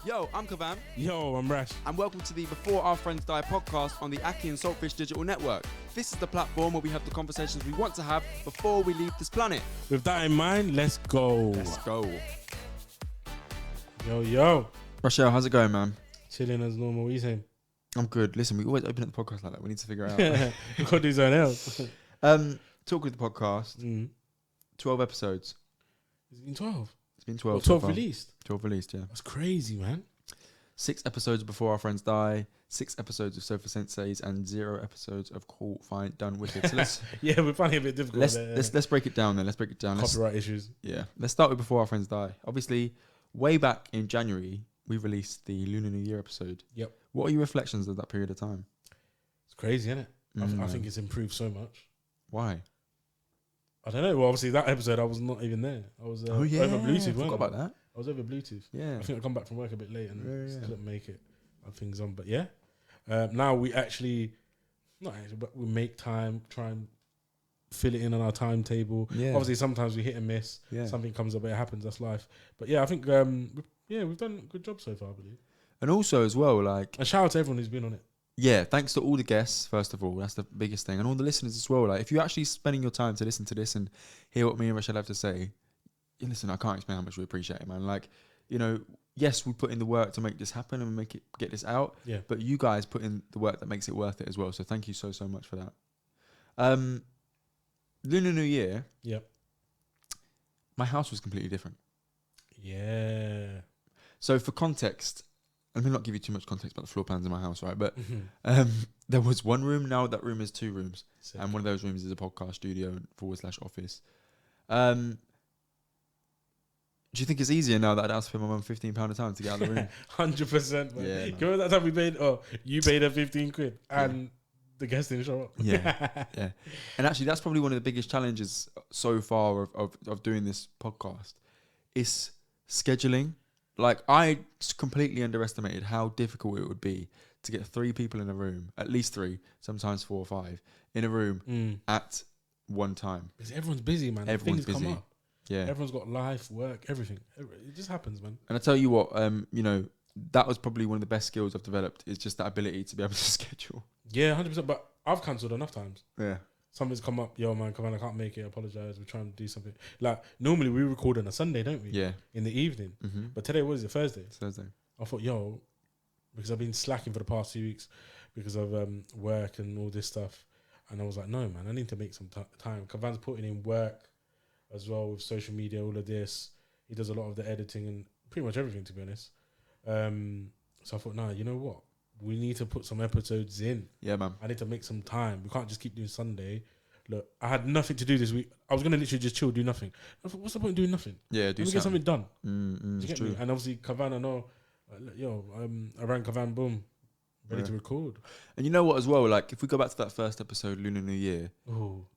Yo, I'm Kavam. Yo, I'm Rash. And welcome to the Before Our Friends Die podcast on the akhi&saltfish digital network. This is the platform where we have the conversations we want to have before we leave this planet. With that in mind, let's go. Let's go. Yo. Rochelle, how's it going, man? Chilling as normal. What are you saying? I'm good. Listen, we always open up the podcast like that. We need to figure it out. We can't do something else. Talk with the podcast. 12 episodes. It's been 12. It's been 12. 12 so released. 12 released, yeah. That's crazy, man. 6 episodes Before Our Friends Die, 6 episodes of Sensei's, and 0 episodes of Cool, Fine, Done, Wicked. So let's Yeah, we're finding it a bit difficult. let's break it down then. Let's break it down. Copyright issues. Yeah. Let's start with Before Our Friends Die. Obviously, way back in January, we released the Lunar New Year episode. Yep. What are your reflections of that period of time? It's crazy, isn't it? I think it's improved so much. Why? I don't know. Well, obviously, that episode, I was not even there. I was over Bluetooth. I forgot about that. I was over Bluetooth. Yeah. I think I come back from work a bit late and couldn't make it. Had things on. But yeah, now we actually, not actually, but we make time, try and fill it in on our timetable. Yeah. Obviously, sometimes we hit and miss. Yeah. Something comes up, it happens, that's life. But yeah, I think, we've done a good job so far, I believe. And also as well, like... And shout out to everyone who's been on it. Yeah, thanks to all the guests, first of all. That's the biggest thing. And all the listeners as well. Like, if you're actually spending your time to listen to this and hear what me and Rachel have to say, listen, I can't explain how much we appreciate it, man. Like, you know, yes, we put in the work to make this happen and get this out. Yeah. But you guys put in the work that makes it worth it as well. So thank you so much for that. Lunar New Year. Yep. My house was completely different. Yeah. So for context, let me not give you too much context about the floor plans in my house, right? But there was one room. Now that room is 2 rooms. Sick. And one of those rooms is a podcast studio /office. Do you think it's easier now that I'd ask for my mum £15 a time to get out of the room? 100%, man. Yeah, remember that time we paid, you paid her 15 quid and the guest didn't show up? Yeah. And actually, that's probably one of the biggest challenges so far of doing this podcast is scheduling. Like, I completely underestimated how difficult it would be to get 3 people in a room, at least 3, sometimes 4 or 5, in a room at one time. Because everyone's busy, man. Everyone's Things busy. Come up. Yeah. Everyone's got life, work, everything. It just happens, man. And I tell you what, you know, that was probably one of the best skills I've developed, is just that ability to be able to schedule. Yeah, 100%. But I've cancelled enough times. Yeah. Something's come up, yo, man, come on, I can't make it, apologise, we're trying to do something. Like, normally we record on a Sunday, don't we? Yeah. In the evening. Mm-hmm. But today, what is it, Thursday? It's Thursday. I thought, yo, because I've been slacking for the past 2 weeks because of work and all this stuff. And I was like, no, man, I need to make some time. Kavan's putting in work as well with social media, all of this. He does a lot of the editing and pretty much everything, to be honest. So I thought, nah, you know what? We need to put some episodes in. Yeah, man. I need to make some time. We can't just keep doing Sunday. Look, I had nothing to do this week. I was going to literally just chill, do nothing. I thought, what's the point of doing nothing? Yeah, Let me get something done. Do you get me? And obviously, Kavan, I know, I rang Kavan, boom, ready to record. And you know what as well? Like, if we go back to that first episode, Lunar New Year,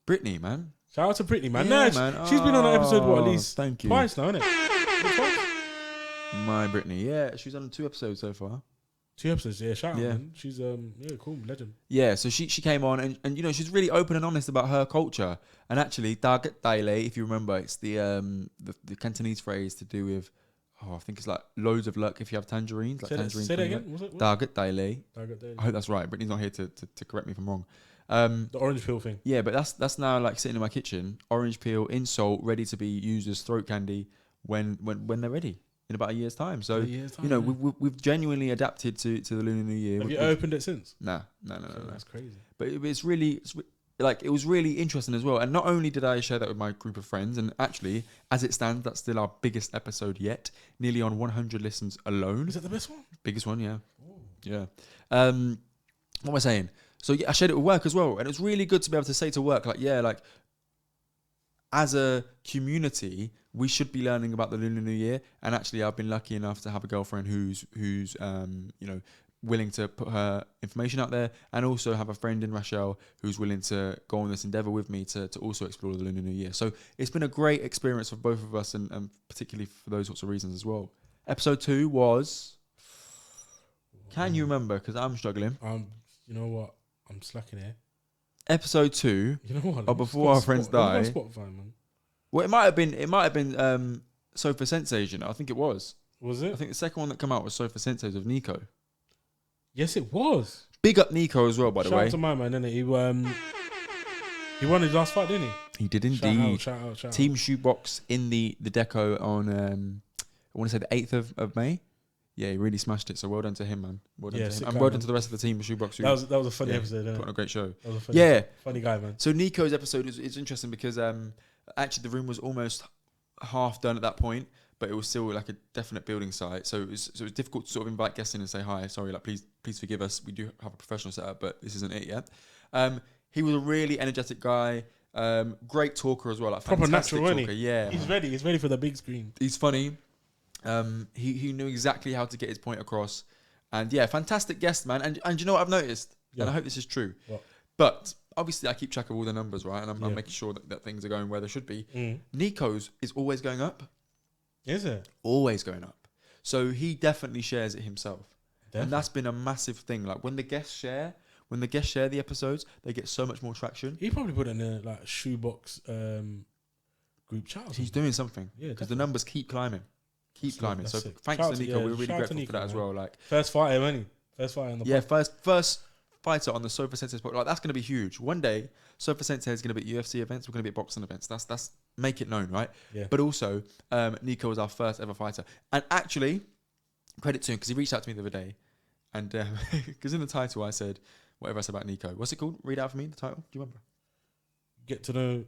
Brittany, man. Shout out to Brittany, man. Yeah, no, man. She's been on that episode, at least thank you. Twice now, isn't it? My Brittany, yeah. She's on 2 episodes so far. 2 episodes, yeah. Shout out, man. She's cool, legend. Yeah, so she came on and you know, she's really open and honest about her culture. And actually, Dagat Daile, if you remember, it's the Cantonese phrase to do with, I think it's like loads of luck if you have tangerines. Like say that again. What's it? Dagat Daile. I hope that's right. Brittany's not here to correct me if I'm wrong. The orange peel thing. Yeah, but that's now like sitting in my kitchen. Orange peel in salt, ready to be used as throat candy when they're ready. In about a year's time. So, you know, we've genuinely adapted to the Lunar New Year. Have you opened it since? No. That's crazy. But it was really interesting as well. And not only did I share that with my group of friends, and actually, as it stands, that's still our biggest episode yet. Nearly on 100 listens alone. Is that the best one? Biggest one, yeah. Ooh. Yeah. What am I saying? So, yeah, I shared it with work as well. And it was really good to be able to say to work, as a community, we should be learning about the Lunar New Year. And actually, I've been lucky enough to have a girlfriend who's willing to put her information out there, and also have a friend in Rachel who's willing to go on this endeavour with me to also explore the Lunar New Year. So it's been a great experience for both of us, and particularly for those sorts of reasons as well. Episode 2 was... Can you remember? Because I'm struggling. You know what? I'm slacking here. Episode 2 of Before Our Friends Die. Spotify, man. Well, it might have been Sofa Sensei, you know. I think it was. Was it? I think the second one that came out was Sofa Sensei's with Nico. Yes, it was. Big up Nico as well, by the Shout way. out to my man, innit? He won his last fight, didn't he? He did indeed. Shout out. Team Shoebox in the deco on I want to say the 8th of May. Yeah, he really smashed it. So well done to him, man. Well done to him. And well done to the rest of the team of Shoebox. That was a funny episode. Put on a great show. That was a funny guy, man. So Nico's episode is interesting because actually the room was almost half done at that point, but it was still like a definite building site. So it was difficult to sort of invite guests in and say hi. Sorry, like please forgive us. We do have a professional setup, but this isn't it yet. He was a really energetic guy. Great talker as well. Like proper fantastic natural, talker. Yeah, he's ready. He's ready for the big screen. He's funny. He knew exactly how to get his point across, and yeah, fantastic guest, man. And you know what I've noticed, and I hope this is true. What? But obviously, I keep track of all the numbers, right? And I'm making sure that things are going where they should be. Nico's is always going up. Is it? Always going up. So he definitely shares it himself, and that's been a massive thing. Like when the guests share the episodes, they get so much more traction. He probably put it in a like Shoebox group chat. He's doing something because the numbers keep climbing. Climbing. So thanks to Nico. We're really grateful for that as well. Like first fighter, money. First fighter in the first fighter on the Sofa Sensei spot. Like that's going to be huge. One day, Sofa Sensei is going to be at UFC events. We're going to be at boxing events. That's make it known, right? Yeah. But also, Nico was our first ever fighter, and actually, credit to him because he reached out to me the other day, and because in the title I said whatever I said about Nico. What's it called? Read out for me the title. Do you remember? Get to know.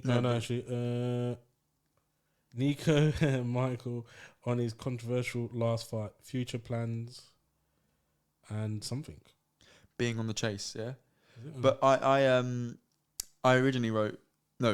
No, actually. Nico and Michael on his controversial last fight, future plans, and something. Being on the chase, yeah. But I originally wrote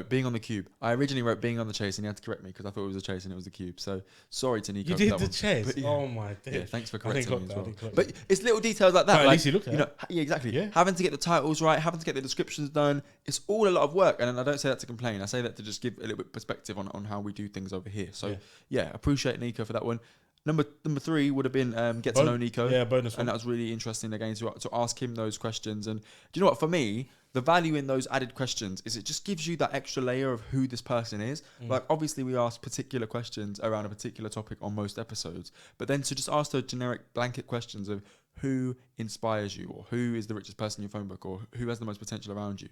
being on the cube. I originally wrote being on the chase, and he had to correct me because I thought it was a chase and it was the cube. So sorry to Nico. You did the chase. Yeah. Oh my days. Yeah, thanks for correcting me as well. But it's little details like that. At least you looked at it. Yeah, exactly. Yeah. Having to get the titles right, having to get the descriptions done. It's all a lot of work, and I don't say that to complain. I say that to just give a little bit of perspective on how we do things over here. So yeah, appreciate Nico for that one. Number 3 would have been get to know Nico. Yeah, bonus one. And that was really interesting again to ask him those questions. And do you know what? For me, the value in those added questions is it just gives you that extra layer of who this person is. Like obviously we ask particular questions around a particular topic on most episodes, but then to just ask those generic blanket questions of who inspires you, or who is the richest person in your phone book, or who has the most potential around you.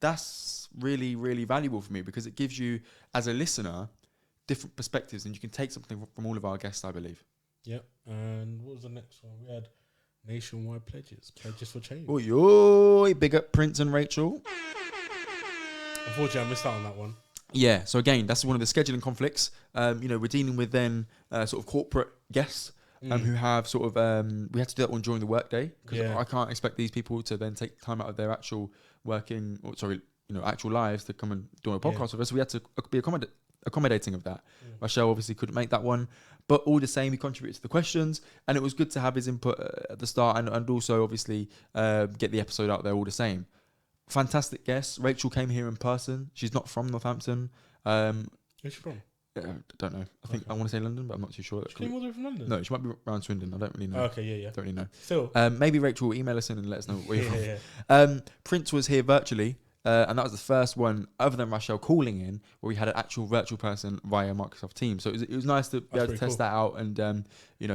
That's really, really valuable for me because it gives you, as a listener, different perspectives, and you can take something from all of our guests, I believe. Yep. And what was the next one? We had nationwide pledges for change. Oh, yo, big up Prince and Rachel. Unfortunately, I missed out on that one. Yeah, so again, that's one of the scheduling conflicts. We're dealing with then sort of corporate guests who have sort of we had to do that one during the workday because I can't expect these people to then take time out of their actual actual lives to come and do a podcast with us. So we had to be accommodating of that. Rachel obviously couldn't make that one, but all the same, he contributed to the questions, and it was good to have his input at the start, and also obviously get the episode out there all the same. Fantastic guest. Rachel came here in person. She's not from Northampton. Where's she from? Don't know. I think I want to say London, but I'm not too sure. She came all the way from London? No, she might be around Swindon. I don't really know. Okay, yeah. Don't really know. Still. Maybe Rachel will email us in and let us know where you're from. Prince was here virtually. And that was the first one, other than Rachel calling in, where we had an actual virtual person via Microsoft Teams. So it was nice to be able to test that out and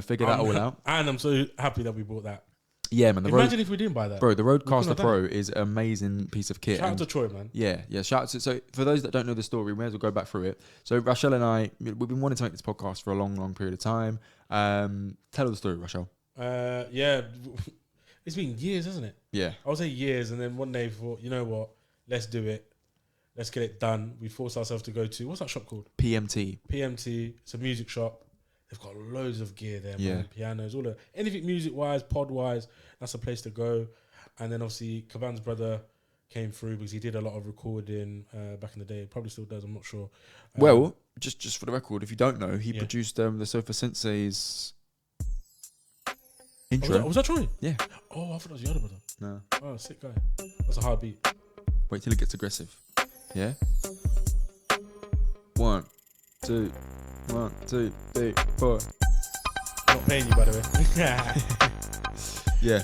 figure that all out. And I'm so happy that we bought that. Yeah, man. Imagine if we didn't buy that. Bro, the Rodecaster Pro is an amazing piece of kit. Shout out to Troy, man. Yeah. Shout out to. So for those that don't know the story, we may as well go back through it. So Rachel and I, we've been wanting to make this podcast for a long, long period of time. Tell the story, Rachel. Yeah, it's been years, hasn't it? Yeah. I would say years, and then one day we thought, you know what? Let's do it. Let's get it done. We forced ourselves to go to, what's that shop called? PMT. It's a music shop. They've got loads of gear there, man. Pianos, anything music-wise, pod-wise, that's a place to go. And then obviously, Kavan's brother came through because he did a lot of recording back in the day. Probably still does, I'm not sure. Well, just for the record, if you don't know, he produced the Sofa Sensei's intro. Was that Troy? Yeah. Oh, I thought it was your other brother. No. Oh, sick guy. That's a hard beat. Wait till it gets aggressive. Yeah? 1, 2, 1, 2, 3, 4. Not paying you, by the way. Yeah.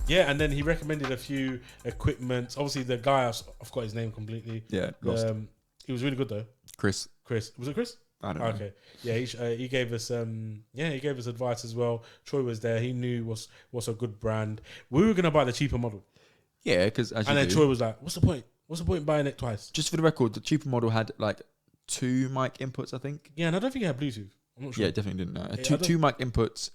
Yeah, and then he recommended a few equipment. Obviously, the guy, I forgot his name completely. Yeah, lost. He was really good, though. Chris. Was it Chris? I don't know. Okay, yeah, he gave us he gave us advice as well. Troy was there. He knew what's a good brand. We were gonna buy the cheaper model, Yeah, because and then Troy was like, "What's the point? What's the point in buying it twice?" just for the record, the cheaper model had like 2 mic inputs, I think. Yeah, and I don't think it had Bluetooth. I'm not sure. Yeah, it definitely didn't. Yeah, Two mic inputs,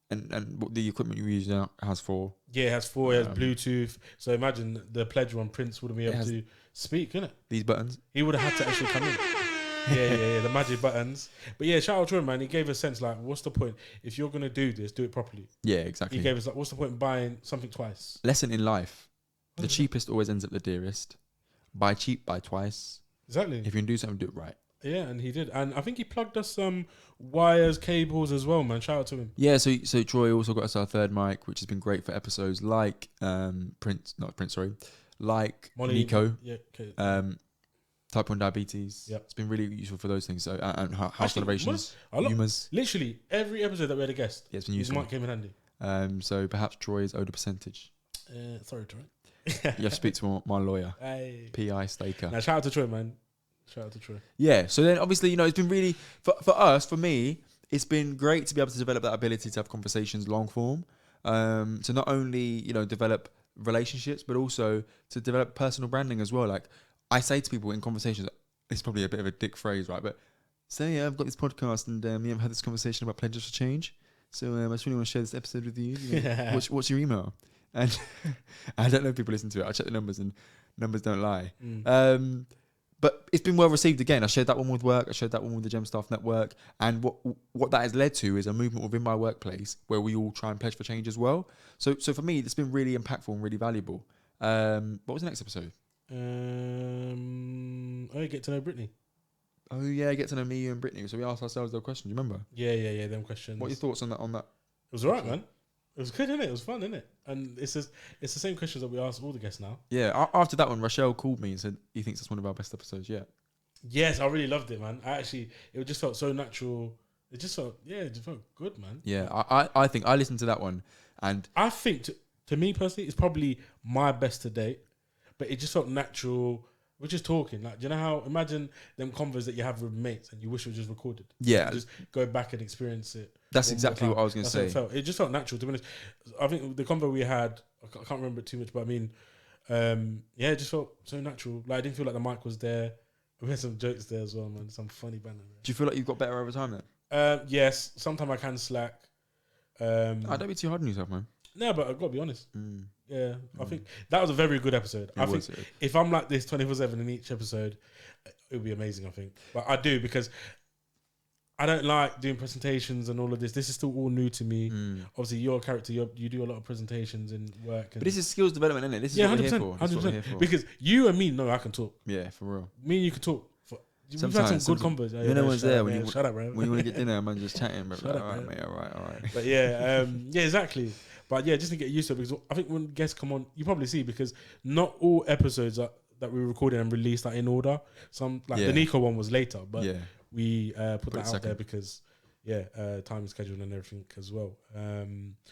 and what the equipment you use now has 4. Yeah, it has 4. It has Bluetooth. So imagine the pledge one. Prince wouldn't be able to speak, couldn't it? These buttons. He would have had to actually come in. Yeah, the magic buttons. But yeah, shout out to him, man. He gave a sense like, what's the point? If you're gonna do this, do it properly. Yeah, exactly. He gave us like, what's the point in buying something twice? Lesson in life: the cheapest always ends up the dearest. Buy cheap, buy twice. Exactly. If you can do something, do it right. Yeah, and he did, and I think he plugged us some wires, cables as well, man. Shout out to him. Yeah, so Troy also got us our 3rd mic, which has been great for episodes like like Molly, Nico, yeah, okay. type 1 diabetes. Yep. It's been really useful for those things. So and house celebrations, humours. Literally every episode that we had a guest, Yeah, it's been his useful. mic came in handy. So perhaps Troy's owed a percentage. Sorry, Troy. You have to speak to my lawyer, Hey. PI Staker. Now shout out to Troy, man. Shout out to Troy. Yeah. So then, obviously, it's been really for me. It's been great to be able to develop that ability to have conversations long form. To not only develop relationships, but also to develop personal branding as well. Like I say to people in conversations, it's probably a bit of a dick phrase, right? But say, yeah, I've got this podcast and I've had this conversation about pledges for change. So I just really want to share this episode with you. What's your email? And I don't know if people listen to it. I check the numbers and numbers don't lie. But it's been well received again. I shared that one with work. I shared that one with the Gem Staff Network. And what that has led to is a movement within my workplace where we all try and pledge for change as well. So for me, it's been really impactful and really valuable. What was the next episode? Get to know Brittany. Oh yeah, get to know me, you and Brittany. So we asked ourselves those questions. You remember? Yeah, them questions. What are your thoughts on that? It was alright, man. It was good, innit? It was fun, innit? And it's the same questions that we ask all the guests now. Yeah. After that one, Rochelle called me and said he thinks it's one of our best episodes yet. Yes, I really loved it, man. It just felt so natural. It just felt good, man. Yeah, I think I listened to that one, and I think to me personally, it's probably my best to date. But it just felt natural. We're just talking. Like, do you know how? Imagine them convos that you have with mates and you wish it was just recorded. Yeah, just go back and experience it. That's exactly what I was going to say. It just felt natural. To be honest, I think the convo we had, I can't remember it too much, but I mean, it just felt so natural. Like I didn't feel like the mic was there. We had some jokes there as well, man. Some funny banter there. Do you feel like you've got better over time then? Yes. Sometimes I can slack. Don't be too hard on yourself, man. No, but I've got to be honest. Yeah, I think that was a very good episode. I think if I'm like this 24/7 in each episode, it would be amazing, I think. But I do, because I don't like doing presentations and all of this. This is still all new to me. Obviously, your character, you do a lot of presentations in work. And but this is skills development, isn't it? This is what we're here for. 100%. Because you and me know I can talk. Yeah, for real. Me and you can talk. We've had some good combos. No one's there when you shut up, bro. When you want to get dinner, man, just chatting, bro. Shut up, all right, mate. All right. But yeah, exactly. But yeah, just to get used to it, because I think when guests come on, you probably see, because not all episodes that we recorded and released are in order. Some, like the Nico one was later, but we put that out there because time and schedule and everything as well.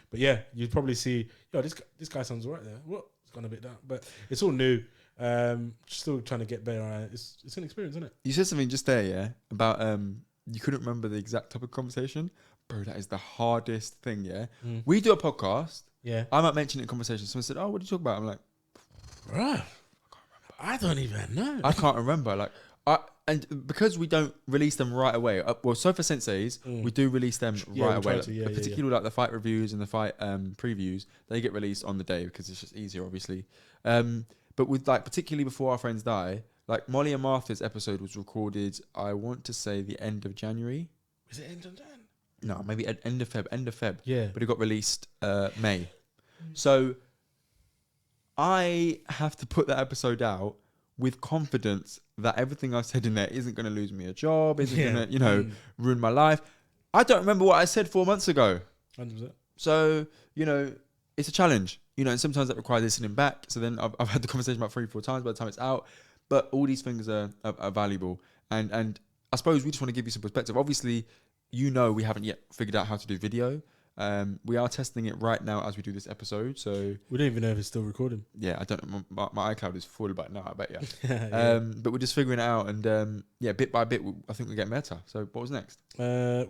But yeah, you'd probably see, this guy sounds alright there. What? It's gone a bit down, but it's all new. Still trying to get better. It's an experience, isn't it? You said something just there, about you couldn't remember the exact topic of conversation. Bro, that is the hardest thing, We do a podcast. Yeah. I might mention it in conversation. Someone said, "Oh, what did you talk about?" I'm like, "Bruh, I don't even know. I can't remember." And because we don't release them right away. So for Senseis, we do release them right away. Particularly like the fight reviews and the fight previews, they get released on the day because it's just easier, obviously. But with particularly before our friends die, like Molly and Martha's episode was recorded, I want to say the end of January. Is it end of Jan? No, maybe end of Feb. Yeah. But it got released May. So I have to put that episode out with confidence that everything I've said in there isn't going to lose me a job, isn't going to, ruin my life. I don't remember what I said 4 months ago. 100%. So, it's a challenge, and sometimes that requires listening back. So then I've had the conversation about 3-4 times by the time it's out. But all these things are valuable. And I suppose we just want to give you some perspective. Obviously, we haven't yet figured out how to do video. We are testing it right now as we do this episode. So We don't even know if it's still recording. yeah, I don't know. My iCloud is full by now. I bet you. Yeah. But we're just figuring it out, and yeah, bit by bit, I think we get better. So what was next?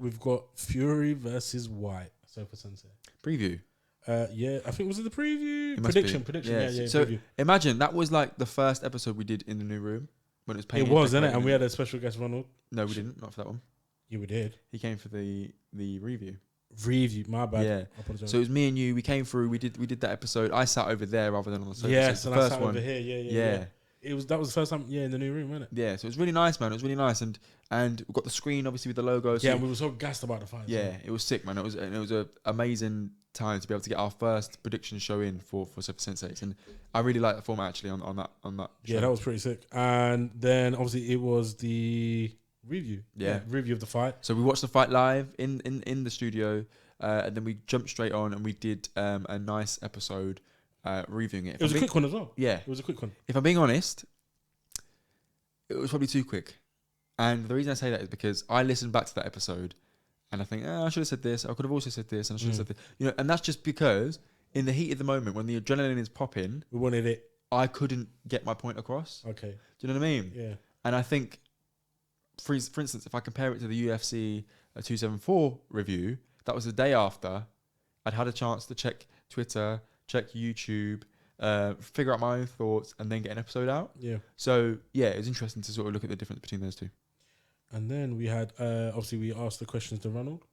We've got Fury versus White. So for Sensei. Preview. Yeah, I think was it the preview? It must Prediction. be. Yeah. So Preview. imagine that was like the first episode we did in the new room when it was painted. It was, isn't it? And we had a special guest, Ronald. No, we didn't. Not for that one. Yeah, we did. He came for the review. Review, my bad. Yeah. I apologize. So it was me and you. We came through. We did that episode. I sat over there rather than on the sofa. yes, so and the I first sat one. over here. Yeah. That was the first time. Yeah, in the new room, wasn't it? Yeah. So it was really nice, man. It was really nice, and we've got the screen obviously with the logo. So Yeah, and we were so gassed about the fight. yeah, it was sick, man. It was an amazing time to be able to get our first prediction show in for Sofa Sensates, and I really like the format actually on that show. Yeah, that was pretty sick. And then obviously it was the review. Yeah. Review of the fight. So we watched the fight live in the studio, and then we jumped straight on and we did a nice episode reviewing it. It was a quick one as well. Yeah, It was a quick one. if I'm being honest, it was probably too quick. And the reason I say that is because I listened back to that episode and I think, I should have said this. I could have also said this and I should have said this. You know, and that's just because in the heat of the moment, when the adrenaline is popping, We wanted it. I couldn't get my point across. Okay. Do you know what I mean? Yeah. And I think, for instance, if I compare it to the UFC 274 review, that was the day after. I'd had a chance to check Twitter, check YouTube, figure out my own thoughts, and then get an episode out. Yeah. So yeah, it was interesting to sort of look at the difference between those two. And then we had obviously we asked the questions to Ronald.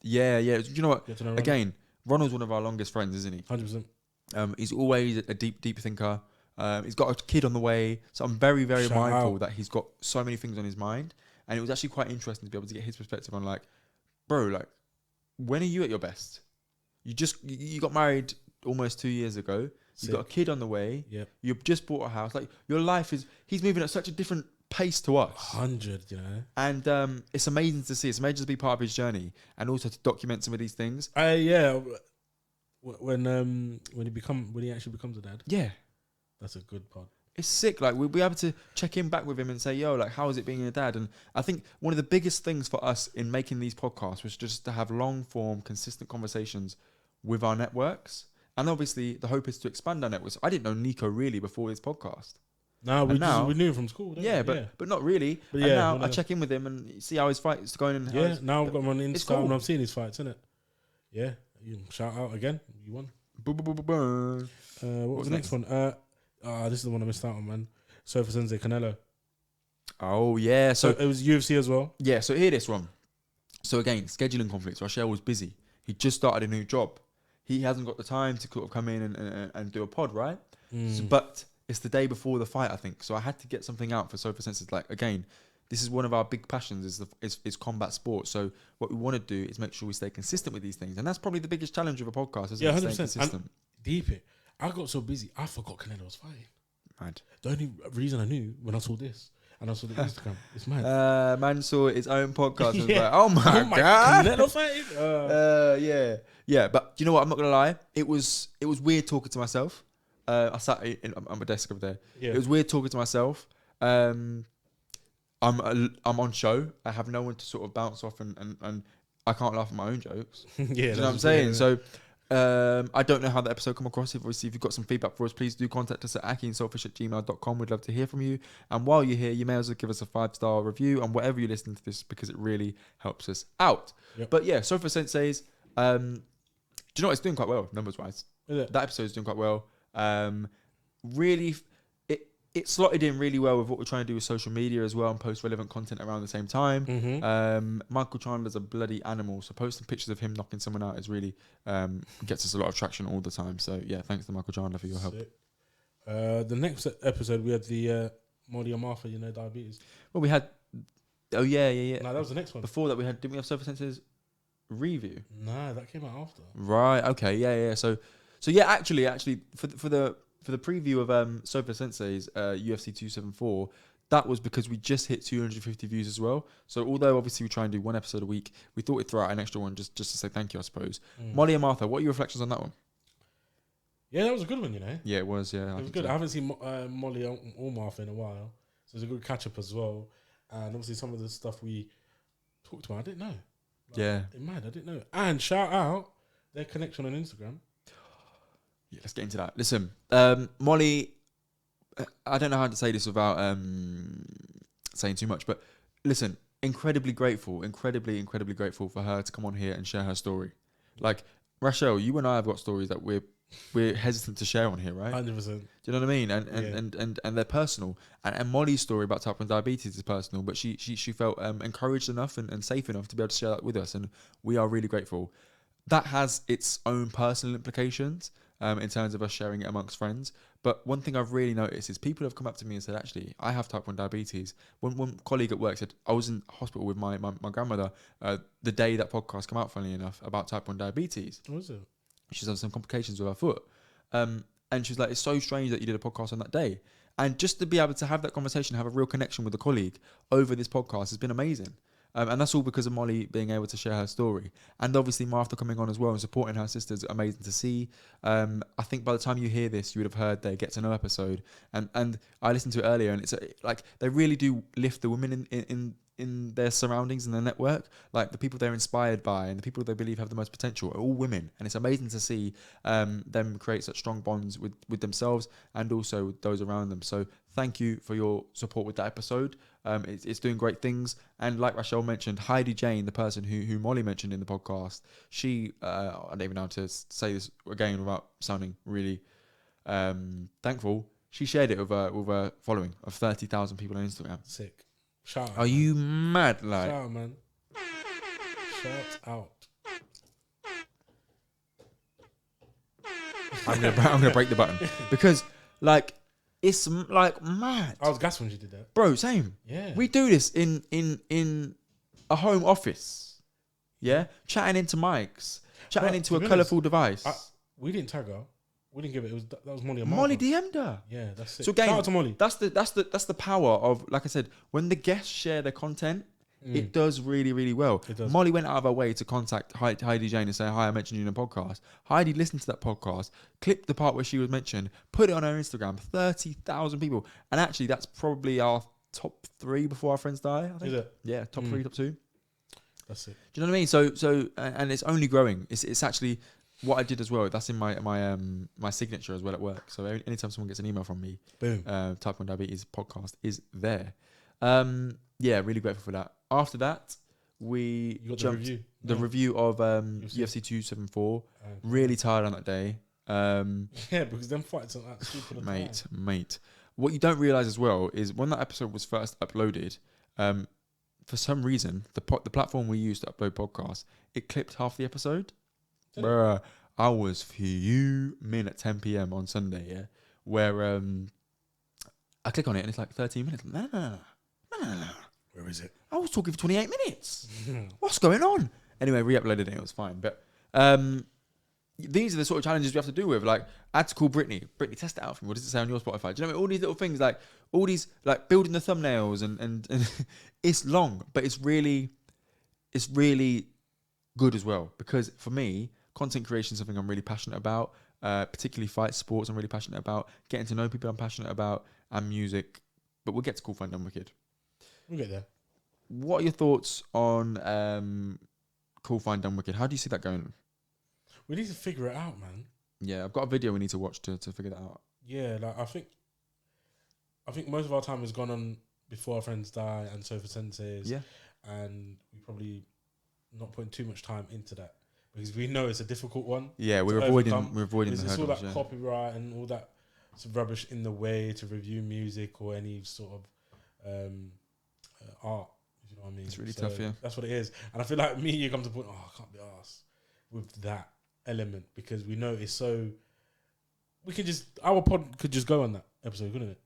Yeah. Do you know what? Get to know Ronald. Again, Ronald's one of our longest friends, isn't he? 100%. He's always a deep thinker. He's got a kid on the way, so I'm very, very Shout mindful out. that he's got so many things on his mind. And it was actually quite interesting to be able to get his perspective on, like, bro, like, when are you at your best? You got married almost 2 years ago. Sick. You got a kid on the way. Yep. You've just bought a house. Like, your life he's moving at such a different pace to us. 100, you know. And it's amazing to see. It's amazing to be part of his journey and also to document some of these things. Yeah. When he actually becomes a dad, Yeah. that's a good part. It's sick. Like, we'll be able to check in back with him and say, yo, like, how is it being a dad? And I think one of the biggest things for us in making these podcasts was just to have long form, consistent conversations with our networks. And obviously the hope is to expand our networks. I didn't know Nico really before this podcast. No, we now- we knew him from school. Didn't Yeah, we? but not really. But And yeah, now one I of check in with him and see how his fight is going. And how yeah. his- Now I've got him on Instagram cool. and I'm seeing his fights, innit? Yeah. You shout out again. You won. Boom, boom, boom, boom, boom. What was the next one? This is the one I missed out on, man. So for Sensei Canelo. Oh yeah. So So it was UFC as well. yeah. So hear this one. So again, scheduling conflicts. Rochelle was busy. He just started a new job. He hasn't got the time to sort of come in and do a pod, right? So, but it's the day before the fight, I think. So I had to get something out for Sofa Senses. Like, again, this is one of our big passions is combat sports. So what we want to do is make sure we stay consistent with these things. And that's probably the biggest challenge of a podcast, isn't Yeah, it? 100%. Staying consistent. Deep it. I got so busy, I forgot Canelo was fighting. Mad. The only reason I knew when I saw this and I saw the Instagram, it's mad. Man saw his own podcast and was Yeah. like, oh my God. Canelo fighting? Yeah. But do you know what? I'm not going to lie. It was weird talking to myself. I sat on my desk over there. Yeah. It was weird talking to myself. I'm on show. I have no one to sort of bounce off and I can't laugh at my own jokes. Yeah, Do you know what I'm saying? So I don't know how the episode come across. If you've got some feedback for us, please do contact us at akhi&saltfish@gmail.com. We'd love to hear from you. And while you're here, you may as well give us a 5-star review on whatever you listen to this because it really helps us out. Yep. But yeah, so for Senseis, do you know what? It's doing quite well numbers wise. Is it? That episode's doing quite well. Really, it slotted in really well with what we're trying to do with social media as well and post relevant content around the same time. Mm-hmm. Michael Chandler's a bloody animal, so posting pictures of him knocking someone out is really gets us a lot of traction all the time. So yeah, thanks to Michael Chandler for your help. Sick. The next episode we had the Molly and Martha, diabetes. Well, we had no, No, that was the next one. before that didn't we have Sofa Senses review? No, that came out after. Right. Okay. Yeah. So yeah. Actually, for the preview of Sofa Sensei's UFC 274, that was because we just hit 250 views as well. So although obviously we try and do one episode a week, we thought we'd throw out an extra one just to say thank you, I suppose. Molly and Martha, what are your reflections on that one? Yeah, that was a good one, Yeah, it was. Yeah, it was good. I haven't seen Molly or Martha in a while, so it was a good catch up as well. And obviously some of the stuff we talked about, I didn't know. Yeah. Mad, I didn't know. And shout out their connection on Instagram. Yeah, let's get into that. Listen, Molly, I don't know how to say this without saying too much, but listen, incredibly grateful for her to come on here and share her story. Like, Rachel, you and I have got stories that we're hesitant to share on here, right? 100%. Do you know what I mean? And they're personal. And Molly's story about type 1 diabetes is personal, but she felt encouraged enough and safe enough to be able to share that with us, and we are really grateful. That has its own personal implications in terms of us sharing it amongst friends. But one thing I've really noticed is people have come up to me and said, actually, I have type 1 diabetes. One colleague at work said, I was in hospital with my grandmother the day that podcast came out, funnily enough, about type 1 diabetes. What was it? She's had some complications with her foot. And she's like, it's so strange that you did a podcast on that day. And just to be able to have that conversation, have a real connection with a colleague over this podcast has been amazing. And that's all because of Molly being able to share her story. And obviously Martha coming on as well and supporting her sisters, amazing to see. I think by the time you hear this, you would have heard their Get to Know episode. And I listened to it earlier, and it's like they really do lift the women in their surroundings and their network. Like the people they're inspired by and the people they believe have the most potential are all women. And it's amazing to see them create such strong bonds with themselves and also with those around them. So thank you for your support with that episode. It's doing great things. And like Rachel mentioned, Heidi Jane, the person who Molly mentioned in the podcast, she, I don't even know how to say this again without sounding really thankful. She shared it with a following of 30,000 people on Instagram. Sick. Shout out. Are you mad, like? Shout out, man. Shout out. I'm gonna break the button because like it's like mad. I was gassed when you did that, bro. Same. Yeah. We do this in a home office. Yeah, chatting into mics, chatting into a colourful device. We didn't tag her. We didn't give it. That was Molly. Molly DM'd her. Yeah, that's it. So again, shout out to Molly. That's the power of, like I said, when the guests share their content, it does really, really well. It does. Molly went out of her way to contact Heidi Jane and say, hi, I mentioned you in a podcast. Heidi listened to that podcast, clipped the part where she was mentioned, put it on her Instagram, 30,000 people. And actually, that's probably our top 3 before our friends die, I think. Is it? Yeah, top 3, top 2. That's it. Do you know what I mean? So and it's only growing. It's actually what I did as well. That's in my signature as well at work. So anytime someone gets an email from me, Boom. Type 1 Diabetes podcast is there. Yeah, really grateful for that. After that, we jumped the review of UFC 274. Really tired on that day. Yeah, because them fights are that stupid. Mate. What you don't realise as well is when that episode was first uploaded, for some reason, the platform we used to upload podcasts, it clipped half the episode. Bruh, I was fuming at 10 p.m. on Sunday, yeah, where I click on it and it's like 13 minutes. No. Where is it? I was talking for 28 minutes. What's going on? Anyway, re-uploaded it. It was fine. But these are the sort of challenges we have to do with. Like, I had to call Brittany. Brittany, test it out for me. What does it say on your Spotify? Do you know what I mean? All these little things, like all these, like building the thumbnails and it's long, but it's really good as well. Because for me, content creation is something I'm really passionate about. Particularly fight sports, I'm really passionate about. Getting to know people, I'm passionate about, and music. But we'll get to Cool, Fun, Dumb, Wicked. We'll get there. What are your thoughts on Cool, Fine, Dumb, Wicked? How do you see that going? We need to figure it out, man. Yeah, I've got a video we need to watch to figure that out. Yeah, like I think most of our time has gone on before our friends die and so for Sensei. Yeah. And we probably not putting too much time into that because we know it's a difficult one. Yeah, we're avoiding the hurdles. It's all that yeah. copyright and all that rubbish in the way to review music or any sort of art. You know what I mean? It's really tough, yeah. That's what it is. And I feel like me, you come to the point, I can't be arsed with that element because we know it's so. We could just our pod could just go on that episode, couldn't it?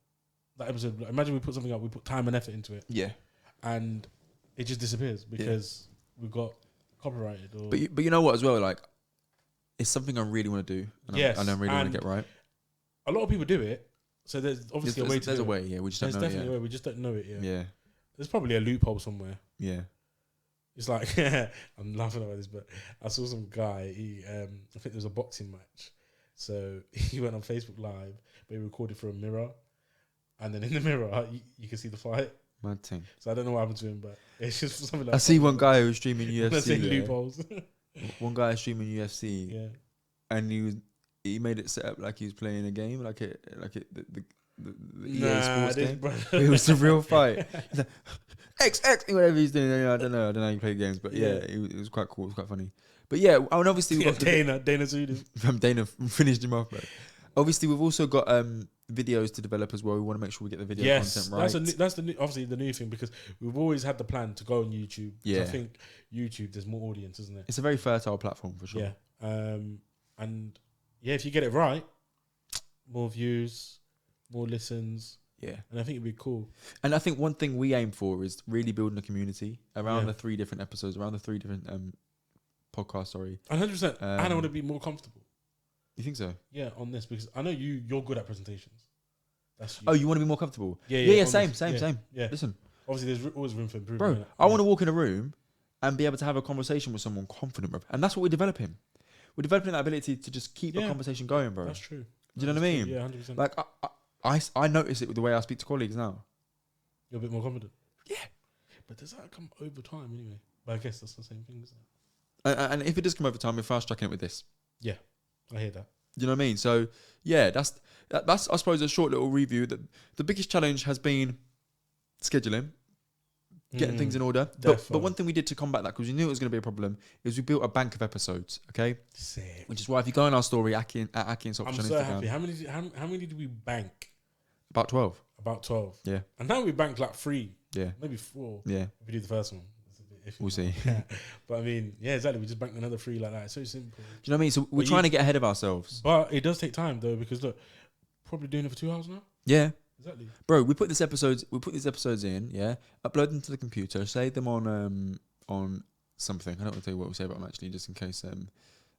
That episode. Like, imagine we put something up, we put time and effort into it, yeah, and it just disappears because we got copyrighted. Or but you know what as well? Like, it's something I really want to do. And yes, I really want to get right. A lot of people do it, so there's obviously a way to. There's a way, yeah. We just don't know. There's definitely a way. We just don't know it yet. Yeah. There's probably a loophole somewhere. Yeah. It's like I'm laughing about this, but I saw some guy. He, I think there was a boxing match, so he went on Facebook Live, but he recorded for a mirror, and then in the mirror you can see the fight. Mad thing. So I don't know what happened to him, but it's just something like. I see one guy who's streaming UFC. Loopholes. One guy streaming UFC, Yeah. and he made it set up like he was playing a game, the EA Nah, Sports this game. brother. But it was a real fight. He's like, X, whatever he's doing. I don't know how you play games, but yeah, it was quite cool. It was quite funny. But yeah, and obviously we've got Dana Zudis. Dana finished him off, bro. Obviously, we've also got videos to develop as well. We want to make sure we get the video content right. That's obviously the new thing, because we've always had the plan to go on YouTube. Yeah. I think YouTube, there's more audience, isn't it? It's a very fertile platform for sure. Yeah. And yeah, if you get it right, more views, more listens. Yeah. And I think it'd be cool. And I think one thing we aim for is really building a community around Yeah. the 3 different episodes, around the 3 different podcasts. Sorry. 100%. And I want to be more comfortable. You think so? Yeah, on this, because I know you're good at presentations. That's you. Oh, you want to be more comfortable? Yeah. Same. Yeah. Listen, Obviously, there's always room for improvement. bro, I want to walk in a room and be able to have a conversation with someone confident, bro. And that's what we're developing. We're developing that ability to just keep a conversation going, bro. That's true. Do you know what I mean? Yeah, 100%. Like, I notice it with the way I speak to colleagues now. You're a bit more confident. Yeah. But does that come over time anyway? But I guess that's the same thing, isn't it? And if it does come over time, we're fast tracking it with this. Yeah, I hear that. Do you know what I mean? So, yeah, that's I suppose a short little review. The biggest challenge has been scheduling, getting things in order. But one thing we did to combat that, because we knew it was going to be a problem, is we built a bank of episodes. Okay, sick. Which is why if you go on our story, akhi&saltfish on I'm Instagram, so happy. How many did we bank? about 12. About 12. Yeah. And now we banked like 3, Yeah. maybe 4. Yeah. If we do the first one. It's a bit iffy. We'll see. But I mean, yeah, exactly. We just banked another 3 like that. It's so simple. Do you know what I mean? So we're trying to get ahead of ourselves. But it does take time though, because look, probably doing it for 2 hours now. Yeah. Exactly. Bro, we put these episodes in, yeah, upload them to the computer, save them on something. I don't want to tell you what we save them actually, just in case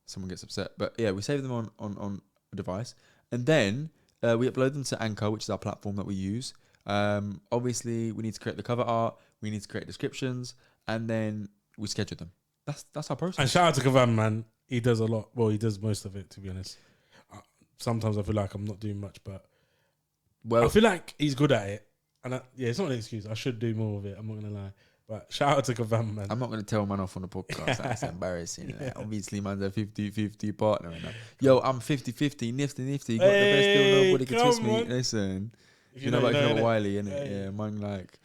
someone gets upset. But yeah, we save them on a device, and then we upload them to Anchor, which is our platform that we use. Obviously, we need to create the cover art, we need to create descriptions, and then we schedule them. That's our process. And shout out to Kavan, man. He does a lot. Well, he does most of it, to be honest. Sometimes I feel like I'm not doing much, but I feel like he's good at it. And it's not an excuse. I should do more of it. I'm not going to lie. But shout out to Kavan, man. I'm not going to tell man off on the podcast. That's embarrassing. Like, obviously, man's a 50-50 partner. Right now. Yo, I'm 50-50, nifty. Got the best deal. Nobody can twist me. Listen. You know about Wiley, innit? Yeah, man, like...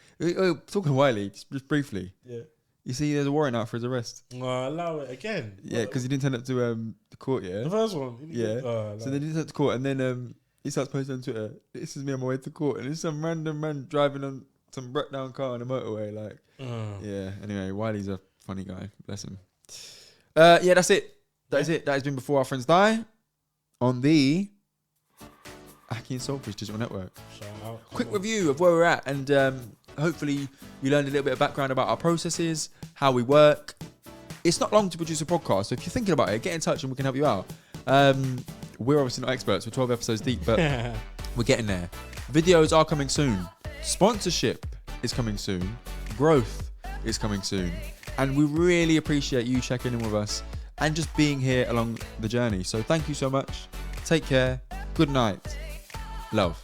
talking Wiley, just briefly. Yeah. You see, there's a warrant out for his arrest. Oh, allow it again. Yeah, because he didn't turn up to the court, yeah? The first one. Yeah. So they didn't turn up to court, and then he starts posting on Twitter, this is me on my way to court, and it's some random man driving on some broke down car on the motorway, like... Yeah, anyway, Wiley's a funny guy. Bless him. Yeah, that's it. That is it. That has been Before Our Friends Die on the akhi&saltfish Digital Network. Shout out. Quick review of where we're at, and hopefully you learned a little bit of background about our processes, how we work. It's not long to produce a podcast, so if you're thinking about it, get in touch and we can help you out. We're obviously not experts. We're 12 episodes deep, but we're getting there. Videos are coming soon. Sponsorship is coming soon. Growth is coming soon. And we really appreciate you checking in with us and just being here along the journey. So thank you so much. Take care. Good night. Love.